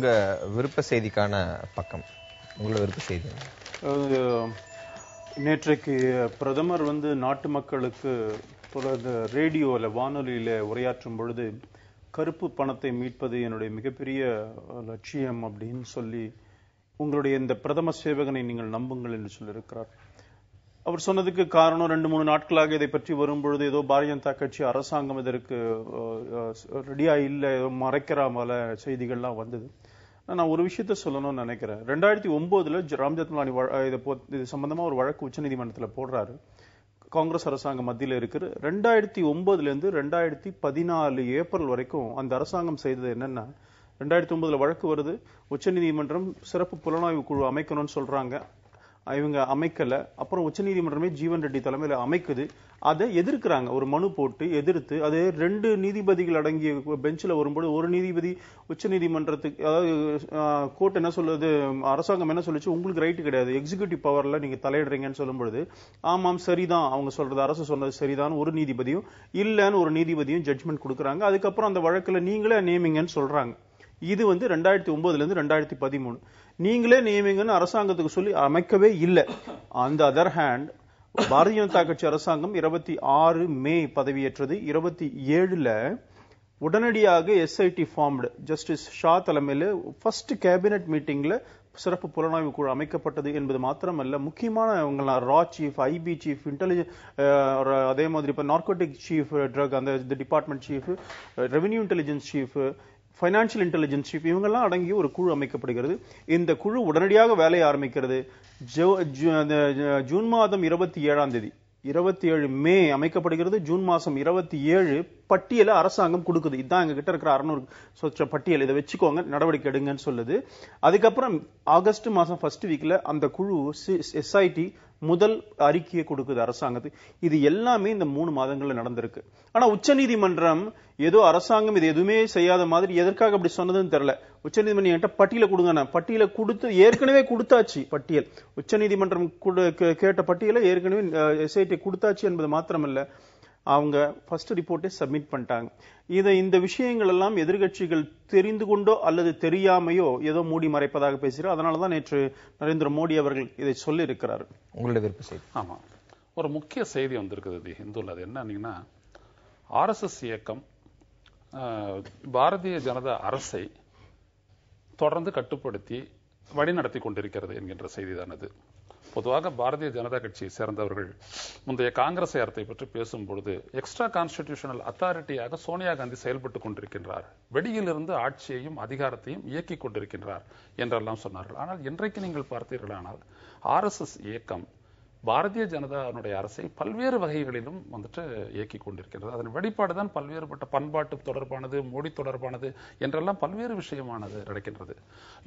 உங்க விருப்ப செய்திக்கான பக்கம், உங்களோட விருப்ப செய்தி. நேற்றைக்கு பிரதமர் நாட்டு மக்களுக்கு ரேடியோல வானொலியில உரையாற்றும் பொழுது கருப்பு பணத்தை மீட்பது என்னுடைய மிகப்பெரிய லட்சியம் அப்படின்னு சொல்லி, உங்களுடைய இந்த பிரதம சேவகனை நீங்கள் நம்புங்கள் என்று சொல்லியிருக்கிறார். அவர் சொன்னதுக்கு காரணம் 2-3 நாட்களாக இதை பற்றி வரும்பொழுது ஏதோ பாரதிய ஜனதா கட்சி அரசாங்கம் இதற்கு ரெடியா இல்லை, மறைக்கிற போல செய்திகள்லாம் வந்தது. நான் ஒரு விஷயத்த சொல்லணும்னு நினைக்கிறேன். 2009 ராம்ஜெத்மலானி இது சம்பந்தமா ஒரு வழக்கு உச்சநீதிமன்றத்தில் போடுறாரு. காங்கிரஸ் அரசாங்கம் மத்தியில் இருக்கிற 2009 இருந்து 2014 ஏப்ரல் வரைக்கும் அந்த அரசாங்கம் செய்தது என்னன்னா, 2009 வழக்கு வருது, உச்சநீதிமன்றம் சிறப்பு புலனாய்வு குழு அமைக்கணும்னு சொல்றாங்க, இவங்க அமைக்கல. அப்புறம் உச்சநீதிமன்றமே ஜீவன் ரெட்டி தலைமையில அமைக்குது. அதை எதிர்க்கிறாங்க, ஒரு மனு போட்டு எதிர்த்து, அது 2 நீதிபதிகள் அடங்கிய பெஞ்சில் வரும்போது ஒரு நீதிபதி உச்சநீதிமன்றத்துக்கு, அதாவது கோர்ட் என்ன சொல்லுது, அரசாங்கம் என்ன சொல்லுச்சு, உங்களுக்கு ரைட்டு கிடையாது, எக்ஸிகியூட்டிவ் பவர்ல நீங்க தலையிடுறீங்கன்னு சொல்லும் பொழுது, ஆமாம் சரிதான், அவங்க சொல்றது அரசு சொன்னது சரிதான் ஒரு நீதிபதியும், இல்லன்னு ஒரு நீதிபதியும் ஜட்ஜ்மெண்ட் கொடுக்குறாங்க. அதுக்கப்புறம் அந்த வழக்குல நீங்களே நியமிங்கன்னு சொல்றாங்க. இது 2009 இருந்து 2013 நீங்களே நியமிங்கன்னு அரசாங்கத்துக்கு சொல்லி அமைக்கவே இல்லை. அந்த அதர் ஹேண்ட் பாரதிய ஜனதா கட்சி அரசாங்கம் 26 மே பதவியேற்றது. 27 உடனடியாக எஸ்ஐடி ஃபார்ம்டு, ஜஸ்டிஸ் ஷா தலைமையில் ஃபர்ஸ்ட் கேபினெட் மீட்டிங்ல சிறப்பு புலனாய்வு குழு அமைக்கப்பட்டது என்பது மாத்திரமல்ல, முக்கியமான ரா சீஃப், ஐபி சீஃப், அதே மாதிரி இப்ப நார்கோட்டிக் சீஃப், ட்ரக் அந்த department chief, revenue intelligence chief, financial intelligence chief, இவங்கெல்லாம் அடங்கிய ஒரு குழு அமைக்கப்படுகிறது. இந்த குழு உடனடியாக வேலையை ஆரம்பிக்கிறது. ஜூன் மாதம் 27 மே அமைக்கப்படுகிறது. ஜூன் மாசம் 27 பட்டியலை அரசாங்கம் கொடுக்குது. இதுதான் எங்க கிட்ட இருக்கிற 600 பட்டியல், இதை வச்சுக்கோங்க, நடவடிக்கை எடுங்கன்னு சொல்லுது. அதுக்கப்புறம் ஆகஸ்ட் மாசம் ஃபர்ஸ்ட் வீக்ல அந்த குழு எஸ்ஐடி முதல் அறிக்கையை கொடுக்குது அரசாங்கத்துக்கு. இது எல்லாமே இந்த 3 மாதங்கள்ல நடந்திருக்கு. ஆனா உச்சநீதிமன்றம் ஏதோ அரசாங்கம் இது எதுவுமே செய்யாத மாதிரி எதற்காக அப்படி சொன்னதுன்னு தெரியல. உச்சநீதிமன்றம் என்கிட்ட பட்டியலை கொடுங்க, பட்டியலை கொடுத்து ஏற்கனவே கொடுத்தாச்சு. பட்டியல் உச்சநீதிமன்றம் கேட்ட பட்டியலை ஏற்கனவே எஸ்ஐடி கொடுத்தாச்சு என்பது மாத்திரமல்ல, அவங்க ஃபர்ஸ்ட் ரிப்போர்ட்டை சப்மிட் பண்ணிட்டாங்க. இந்த விஷயங்கள் எல்லாம் எதிர்கட்சிகள் தெரிந்து கொண்டோ அல்லது தெரியாமையோ ஏதோ மூடி மறைப்பதாக பேசுகிறார். அதனாலதான் நேற்று நரேந்திர மோடி அவர்கள் இதை சொல்லி இருக்கிறார். உங்களுடைய விருப்ப செய்தி. ஆமா, ஒரு முக்கிய செய்தி வந்திருக்குது இந்துல. அது என்னன்னா, RSS இயக்கம் பாரதிய ஜனதா அரசை தொடர்ந்து கட்டுப்படுத்தி வழிநடத்தி கொண்டிருக்கிறது என்கின்ற செய்தி தான் அது. பொதுவாக பாரதிய ஜனதா கட்சியை சேர்ந்தவர்கள் முந்தைய காங்கிரஸ் அரசை பற்றி பேசும்பொழுது எக்ஸ்ட்ரா கான்ஸ்டிடியூஷனல் அத்தாரிட்டியாக சோனியா காந்தி செயல்பட்டுக் கொண்டிருக்கின்றார், வெளியிலிருந்து ஆட்சியையும் அதிகாரத்தையும் இயக்கிக் கொண்டிருக்கின்றார் என்றெல்லாம் சொன்னார்கள். ஆனால் இன்றைக்கு நீங்கள் பார்த்தீர்களானால் RSS இயக்கம் பாரதிய ஜனதாவுடைய அரசை பல்வேறு வகைகளிலும் இயக்கிக் கொண்டிருக்கிறது. அதன் வெளிப்பாடுதான் பல்வேறுபட்ட பண்பாட்டு தொடர்பானது, மொழி தொடர்பானது என்றெல்லாம் பல்வேறு விஷயமானது நடக்கின்றது.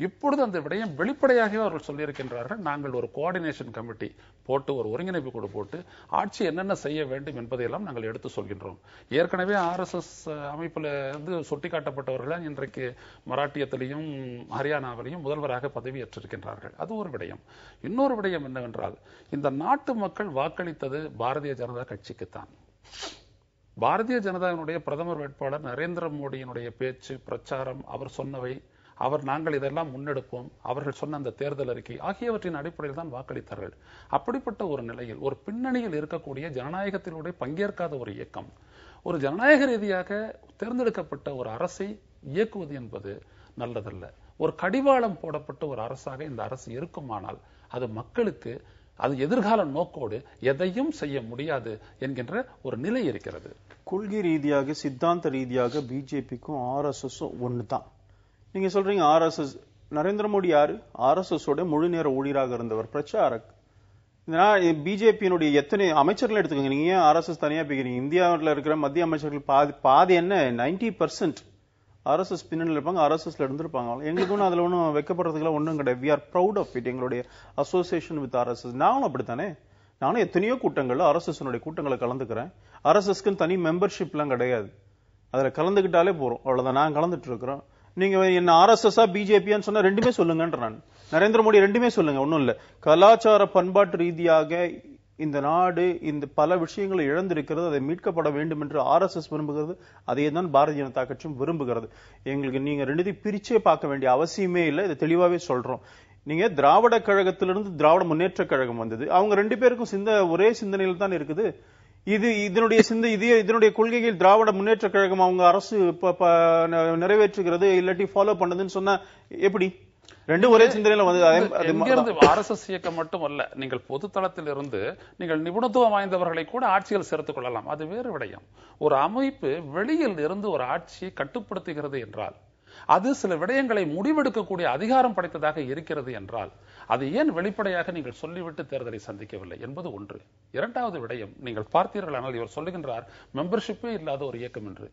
இப்பொழுது அந்த விடயம் வெளிப்படையாகவே அவர்கள் சொல்லியிருக்கின்றார்கள், நாங்கள் ஒரு கோஆர்டினேஷன் கமிட்டி போட்டு, ஒரு ஒருங்கிணைப்பு குழு போட்டு ஆட்சி என்னென்ன செய்ய வேண்டும் என்பதையெல்லாம் நாங்கள் எடுத்து சொல்கின்றோம். ஏற்கனவே RSS அமைப்பில் சுட்டிக்காட்டப்பட்டவர்கள் இன்றைக்கு மராட்டியத்திலையும் ஹரியானாவிலையும் முதல்வராக பதவியேற்றிருக்கின்றார்கள். அது ஒரு விடயம். இன்னொரு விடயம் என்னவென்றால், இந்த நாட்டு மக்கள் வாக்களித்தது பாரதிய ஜனதா கட்சிக்குத்தான். பாரதிய ஜனதாவினுடைய பிரதமர் வேட்பாளர் நரேந்திர மோடியினுடைய பேச்சு, பிரச்சாரம், அவர் சொன்னவை, நாங்கள் இதெல்லாம் முன்னெடுப்போம், அவர்கள் சொன்ன அந்த தேர்தல் அறிக்கை ஆகியவற்றின் அடிப்படையில் தான் வாக்களித்தார்கள். அப்படிப்பட்ட ஒரு நிலையில் ஒரு பின்னணியில் இருக்கக்கூடிய ஜனநாயகத்தினுடைய பங்கேற்காத ஒரு இயக்கம் ஒரு ஜனநாயக ரீதியாக தேர்ந்தெடுக்கப்பட்ட ஒரு அரசை இயக்குவது என்பது நல்லதல்ல. ஒரு கடிவாளம் போடப்பட்ட ஒரு அரசாக இந்த அரசு இருக்குமானால் அது மக்களுக்கு அது எதிர்கால நோக்கோடு எதையும் செய்ய முடியாது என்கின்ற ஒரு நிலை இருக்கிறது. கொள்கை ரீதியாக, சித்தாந்த ரீதியாக பிஜேபிக்கும் RSS ஒண்ணுதான். நீங்க சொல்றீங்க RSS, நரேந்திர மோடி யாரு? RSS முழு நேர ஊழியராக இருந்தவர், பிரச்சாரக். பிஜேபியினுடைய எத்தனை அமைச்சர்கள் எடுத்துக்கோங்க, நீங்க ஏன் RSS தனியா பிக்கிறீங்க? இந்தியாவில் இருக்கிற மத்திய அமைச்சர்கள் பாதி என்ன 90% RSS பின்னணியில் இருப்பாங்க, RSSல இருந்திருப்பாங்க. எங்களுக்கு ஒன்றும் அதுல ஒன்றும் வைக்கப்படுறதுக்குலாம் ஒன்றும் கிடையாது. We are proud of it. எங்களுடைய அசோசியேஷன் வித் RSS. நானும் அப்படித்தானே, நானும் எத்தனையோ கூட்டங்கள்ல RSS கூட்டங்களை கலந்துக்கிறேன். RSSக்குன்னு தனி மெம்பர்ஷிப் எல்லாம் கிடையாது, அதுல கலந்துகிட்டாலே போறோம், அவ்வளவுதான். நான் கலந்துட்டு இருக்கிறோம். நீங்க என்ன RSS பிஜேபியான்னு சொன்னா ரெண்டுமே சொல்லுங்கன்ற நான். நரேந்திர மோடி ரெண்டுமே சொல்லுங்க, ஒன்னும் இல்ல. கலாச்சார பண்பாட்டு ரீதியாக இந்த நாடு இந்த பல விஷயங்களை இழந்திருக்கிறது, அதை மீட்கப்பட வேண்டும் என்று RSS விரும்புகிறது. அதையே தான் பாரதிய ஜனதா கட்சியும் விரும்புகிறது. எங்களுக்கு நீங்க ரெண்டுத்தையும் பிரிச்சே பார்க்க வேண்டிய அவசியமே இல்லை. இதை தெளிவாவே சொல்றோம். நீங்க திராவிட கழகத்திலிருந்து திராவிட முன்னேற்ற கழகம் வந்தது. அவங்க 2 பேருக்கும் ஒரே சிந்தனையில் தான் இருக்குது. இதனுடைய கொள்கைகள் திராவிட முன்னேற்ற கழகம் அவங்க அரசு நிறைவேற்றுகிறது இல்லாட்டி ஃபாலோ பண்ணதுன்னு சொன்னா எப்படி? 2 ஒரே சிந்தனையில வந்து RSS இயக்கம் மட்டும் அல்ல, நீங்கள் பொதுத்தளத்தில் இருந்து நீங்கள் நிபுணத்துவம் வாய்ந்தவர்களை கூட ஆட்சியில் சேர்த்துக் கொள்ளலாம். அது வேறு விடயம். ஒரு அமைப்பு வெளியில் இருந்து ஒரு ஆட்சியை கட்டுப்படுத்துகிறது என்றால், அது சில விடயங்களை முடிவெடுக்கக்கூடிய அதிகாரம் படைத்ததாக இருக்கிறது என்றால், அது ஏன் வெளிப்படையாக நீங்கள் சொல்லிவிட்டு தேர்தலை சந்திக்கவில்லை என்பது ஒன்று. இரண்டாவது விடயம், நீங்கள் பார்த்தீர்கள், ஆனால் இவர் சொல்லுகின்றார் மெம்பர்ஷிப்பே இல்லாத ஒரு இயக்கம் என்று.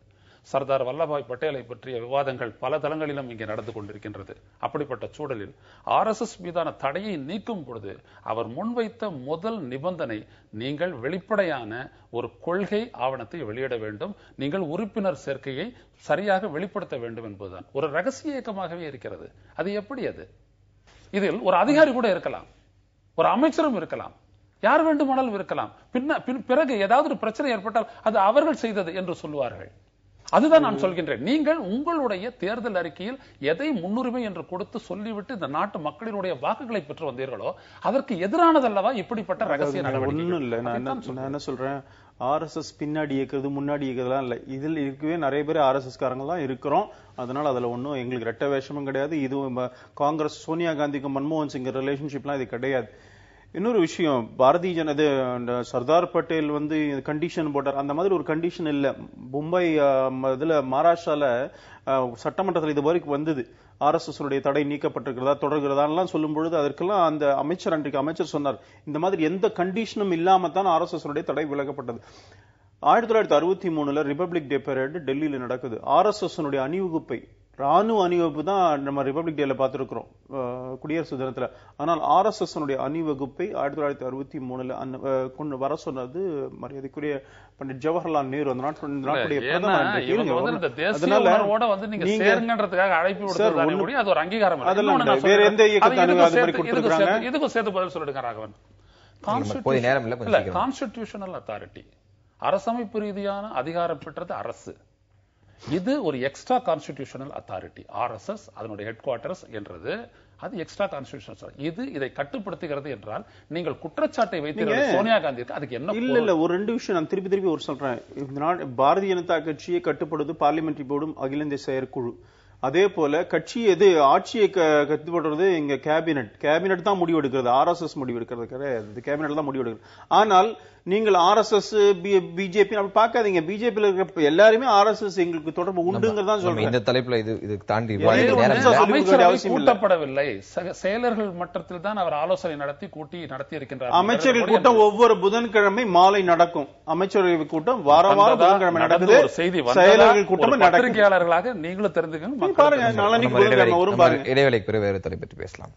சர்தார் வல்லபாய் பட்டேலை பற்றிய விவாதங்கள் பல தளங்களிலும் இங்கே நடந்து கொண்டிருக்கின்றது. அப்படிப்பட்ட சூழலில் RSS மீதான தடையை நீக்கும் பொழுது அவர் முன்வைத்த முதல் நிபந்தனை, நீங்கள் வெளிப்படையான ஒரு கொள்கை ஆவணத்தை வெளியிட வேண்டும், நீங்கள் உறுப்பினர் சேர்க்கையை சரியாக வெளிப்படுத்த வேண்டும் என்பதுதான். ஒரு ரகசிய இயக்கமாகவே இருக்கிறது. அது எப்படி? அது இதில் ஒரு அதிகாரி கூட இருக்கலாம், ஒரு அமைச்சரும் இருக்கலாம், யார் வேண்டுமானாலும் இருக்கலாம். பிறகு ஏதாவது ஒரு பிரச்சனை ஏற்பட்டால் அது அவர்கள் செய்தது என்று சொல்லுவார்கள். அதுதான் நான் சொல்கின்றேன். நீங்கள் உங்களுடைய தேர்தல் அறிக்கையில் எதை முன்னுரிமை என்று கொடுத்து சொல்லிவிட்டு இந்த நாட்டு மக்களினுடைய வாக்குகளை பெற்று வந்தீர்களோ அதற்கு எதிரானதல்லவா இப்படிப்பட்ட ரகசிய நடவடிக்கை? ஒண்ணும் இல்ல. நான் என்ன சொல்றேன், RSS பின்னாடி இயக்குறது முன்னாடி இயக்குறதுலாம் இல்ல. இதில் இருக்கவே நிறைய பேர் RSS காரங்க தான் இருக்கிறோம். அதனால அதுல ஒன்னும் எங்களுக்கு ரெட்ட வேஷமும் கிடையாது. இது காங்கிரஸ் சோனியா காந்திக்கும் மன்மோகன் சிங் ரிலேஷன்ஷிப்லாம் இது கிடையாது. இன்னொரு விஷயம், பாரதிய ஜனதா சர்தார் பட்டேல் வந்து கண்டிஷன் போட்டார், அந்த மாதிரி ஒரு கண்டிஷன் இல்ல. மும்பை இதுல மகாராஷ்டிரால சட்டமன்றத்தில் இது வரைக்கும் வந்தது, RSS தடை நீக்கப்பட்டிருக்கிறதா தொடர்கிறதா சொல்லும் பொழுது அதற்கெல்லாம் அந்த அன்றைக்கு அமைச்சர் சொன்னார், இந்த மாதிரி எந்த கண்டிஷனும் இல்லாம தான் RSS தடை விலகப்பட்டது. 1963 ரிபப்ளிக் டே பரேட் டெல்லியில நடக்குது. RSS அணிவகுப்பை, ராணுவ அணிவகுப்பு தான் நம்ம ரிபப்ளிக் டேல பார்த்திருக்கிறோம் குடியரசு தினத்துல. ஆனால் RSS அணிவகுப்பை 1963 கொண்டு வர சொன்னது மரியாதைக்குரிய பண்டிட் ஜவஹர்லால் நேரு, அந்த நாட்டுடைய பிரதமர். வேற எந்த இயக்கத்தை கொடுத்திருக்காங்க? இதுக்கும் சேர்த்து பதில் சொல்லிடுங்க ராகவன். கான்ஸ்டிடியூஷனல் அத்தாரிட்டி, அரசமைப்பு ரீதியான அதிகாரம் பெற்றது அரசு. இது ஒரு எக்ஸ்ட்ரா கான்ஸ்டிடியூஷனல் அத்தாரிட்டி. RSS அதனுடைய ஹெட் குவார்டர்ஸ் என்றது அது எக்ஸ்ட்ரா கான்ஸ்டிடியூஷனல். இதை கட்டுப்படுத்துகிறது என்றால் நீங்கள் குற்றச்சாட்டை வைத்து சோனியா காந்தி அதுக்கு என்ன? இல்ல ஒரு 2 விஷயம் நான் திருப்பி ஒரு சொல்றேன். பாரதிய ஜனதா கட்சியை கட்டுப்படுவது பார்லிமெண்டரி போர்டும் அகில இந்திய செயற்குழு. அதே போல கட்சி எது ஆட்சியை கட்டுப்படுறது இங்க கேபினெட் தான் முடிவு எடுக்கிறது. RSS முடிவு எடுக்கிறது கிடையாது, கேபினெட் தான் முடிவு எடுக்கிறது. ஆனால் நீங்கள் RSS பிஜேபி அப்படி பார்க்காதீங்க. பிஜேபியில் இருக்கிற எல்லாருமே RSS எங்களுக்கு தொடர்பு உண்டுங்கிறதான் சொல்றேன். இந்த தலைப்புல இது தாண்டி கூட்டப்படவில்லை, செயலர்கள் மட்டத்தில் தான் அவர் ஆலோசனை நடத்தி இருக்கின்றார். அமைச்சர்கள் கூட்டம் ஒவ்வொரு புதன்கிழமை மாலை நடக்கும். அமைச்சரவை கூட்டம் வாரம் புதன்கிழமை நடக்குது. செயலர்கள் கூட்டம் பத்திரிகையாளர்களாக நீங்களும் தெரிஞ்சுக்கணும். பாருங்க, நாளைக்கு புதன்கிழமை வரும் பாருங்க. இடைவேளைக்கு பிறகு வேறு தலைப்பு பற்றி பேசலாம்.